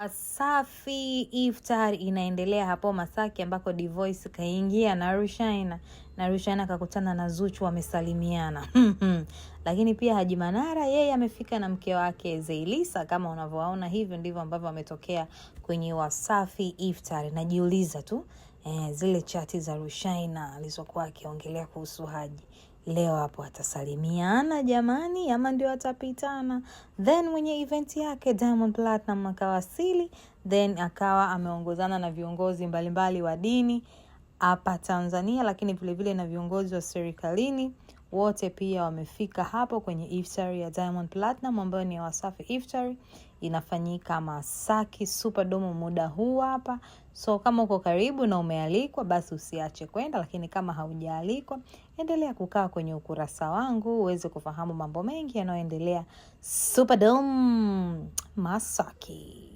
Wasafi Iftar inaendelea hapo Masaki ambako Dvoice kaingia na Rushaina kakutana na Zuchu wamesalimiana. Lakini pia Haji Manara yeye amefika na mke wake Zailisa, kama unavyoona hivyo ndivyo ambavyo ametokea kwenye Wasafi Iftar. Najiuliza tu zile chati za Rushaina alizokuwa akiongelea kuhusu Haji, leo hapo atasalimiana jamani ama ndio atapitana? Then mwenye event yake Diamond Platnumz akawasili, then akawa ameongozana na viongozi mbalimbali wa dini hapa Tanzania, lakini vile vile na viongozi wa serikalini, wote pia wamefika hapo kwenye iftar ya Diamond Platnumz ambayo ni Wasafi Iftar. Inafanyika Masaki Superdome muda huu hapa. So kama uko karibu na umealikwa, basi usiache kwenda, lakini kama haujaalikwa, endelea kukaa kwenye ukurasa wangu uweze kufahamu mambo mengi yanayoendelea Superdome Masaki.